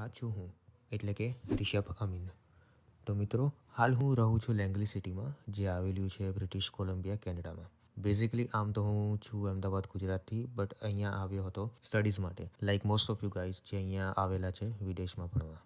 આ છું હું એટલે કે રિષભ અમીન. તો મિત્રો, હાલ હું રહું છું લેંગલી સિટીમાં, જે આવેલું છે બ્રિટિશ કોલંબિયા, કેનેડામાં. બેઝિકલી આમ તો હું છું અમદાવાદ, ગુજરાતથી, બટ અહીંયા આવ્યો હતો સ્ટડીઝ માટે, like most of you guys જે અહીંયા આવેલા છે વિદેશમાં ભણવા.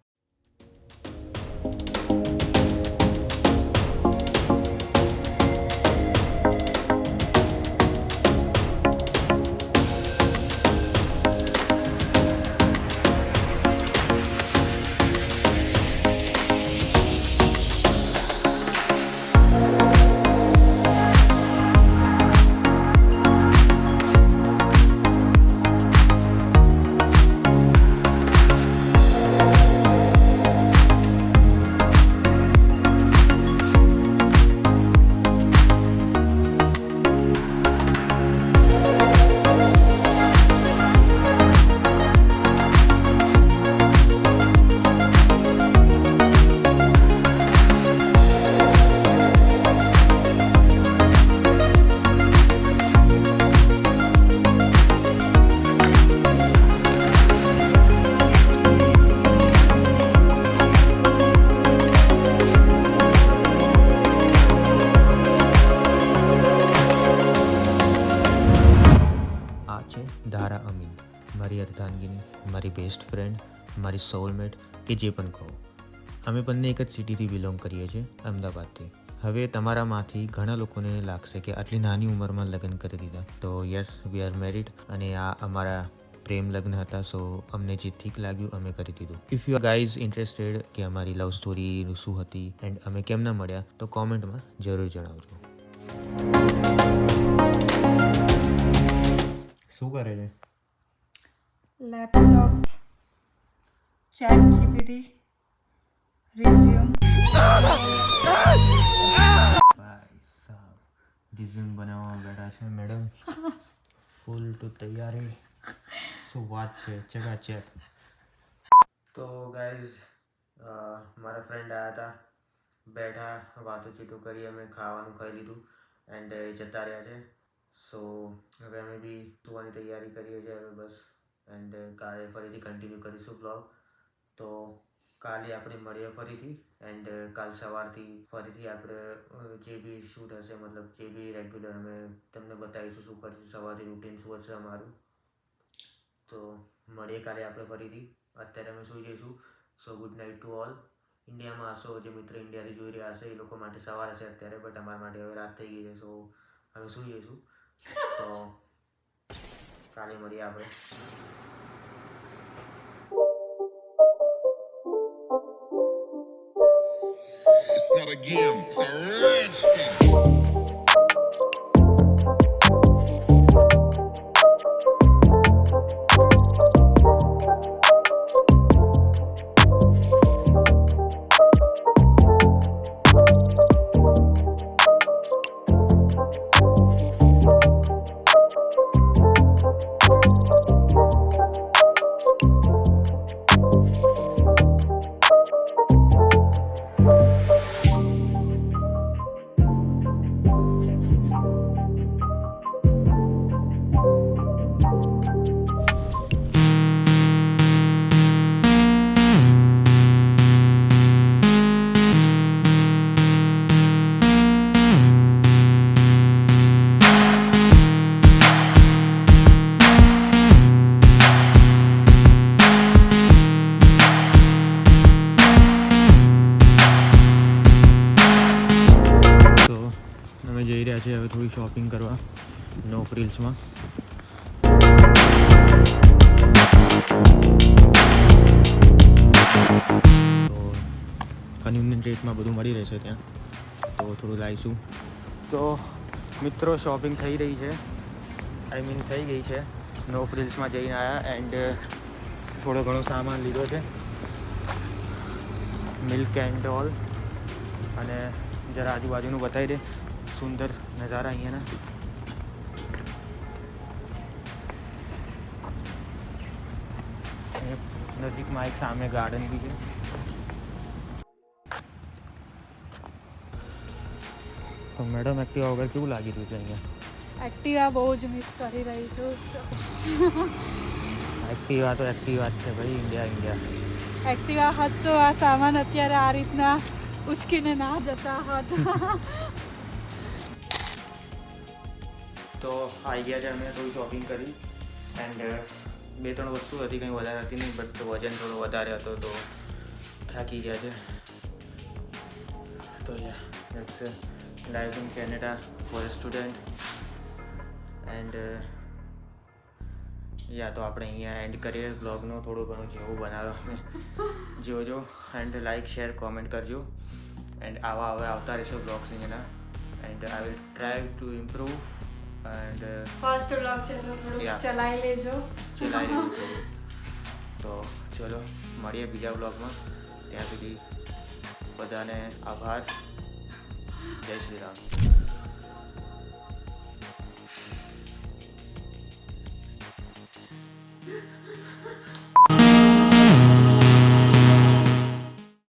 આ છે ધારા અમીન, મારી અર્ધાંગીની, મારી બેસ્ટ ફ્રેન્ડ, મારી સોલમેટ કે જે પણ કહો. અમે બંને એક જ સિટીથી બિલોંગ કરીએ છીએ, અમદાવાદથી. હવે તમારામાંથી ઘણા લોકોને લાગશે કે આટલી નાની ઉંમરમાં લગ્ન કરી દીધા. તો યસ, વી આર મેરિડ અને આ અમારા પ્રેમ લગ્ન હતા. સો અમને જે ઠીક લાગ્યું અમે કરી દીધું. ઇફ યુ ગાઈઝ ઇન્ટરેસ્ટેડ કે અમારી લવ સ્ટોરી શું હતી એન્ડ અમે કેમ ના મળ્યા, તો કોમેન્ટમાં જરૂર જણાવજો. શું કરે છે? Laptop, chat GPT, resume. Resume બનાવવા બેઠા છે મેડમ, ફૂલ ટુ તૈયારી. શું વાત છે, ચકાચક. તો ગાઈઝ, મારા ફ્રેન્ડ આવ્યા હતા, બેઠા વાતોચીતો કરી, અમે ખાવાનું ખાઈ લીધું એન્ડ જતા રહ્યા છે. સો હવે અમે બી સુવાની તૈયારી કરીએ છીએ હવે બસ. એન્ડ કાલે ફરીથી કન્ટિન્યુ કરીશું બ્લોગ. તો કાલે આપણે મળીએ ફરીથી એન્ડ કાલ સવારથી ફરીથી આપણે જે બી શૂટ હશે, મતલબ જે બી રેગ્યુલર અમે તમને બતાવીશું શું કરીશું, સવારથી રૂટીન શું હશે અમારું. તો મળીએ કાલે આપણે ફરીથી. અત્યારે અમે સૂઈ જઈશું. સો ગુડ નાઇટ ટુ ઓલ. ઇન્ડિયામાં હશો જે મિત્ર ઇન્ડિયાથી જોઈ રહ્યા હશે, એ લોકો માટે સવાર હશે અત્યારે, બટ અમારા માટે હવે રાત થઈ ગઈ છે. સો અમે સૂઈ જઈશું. તો કાલે મળીએ આપણે. It's not a game, it's a rich thing. અમે જઈ રહ્યા છીએ હવે થોડી શોપિંગ કરવા નો ફ્રિલ્સમાં. તો કન્વિનિયન્ટ રેટમાં બધું મળી રહેશે ત્યાં, તો થોડું લાવીશું. તો મિત્રો, શોપિંગ થઈ રહી છે, થઈ ગઈ છે. નો ફ્રિલ્સમાં જઈને આવ્યા એન્ડ થોડો ઘણો સામાન લીધો છે, મિલ્ક એન્ડ ઓલ. અને જરા આજુબાજુનું બતાવી દે, સુંદર નજારા અહીંયાના. નજીકમાં એક સામે ગાર્ડન બી છે. તો મેડમ, એક્ટિવા વગર કેવું લાગી રહ્યું છે અહીંયા? એક્ટિવા બહુ જ મિસ કરી રહી છું. એક્ટિવા તો એક્ટિવા જ છે ભાઈ, ઇન્ડિયા. એક્ટિવા હોત તો આ સામાન અત્યારે આ રીતના ઉચકીને ના જતા હોત. તો આવી ગયા છે, અમે થોડી શોપિંગ કરી એન્ડ 2-3 વસ્તુ હતી, કંઈ વધારે હતી નહીં, બટ વજન થોડો વધારે હતો તો થાકી ગયા છે. તો yeah it's life in Canada for a student and yeah તો આપણે અહીંયા એન્ડ કરીએ બ્લોગનો. થોડું ઘણું જેવું બનાવ્યો અમે જોજો એન્ડ લાઈક શેર કોમેન્ટ કરજો એન્ડ આવા હવે આવતા રહેશે બ્લોગ્સ અહીંયાના and I will try to improve and first vlog છે તો થોડું Yeah. ચલાવી લેજો. ચલાવી રહ્યું થોડું. તો ચલો મળીએ બીજા બ્લોગમાં. ત્યાં સુધી બધાને આભાર. જય શ્રી રામ.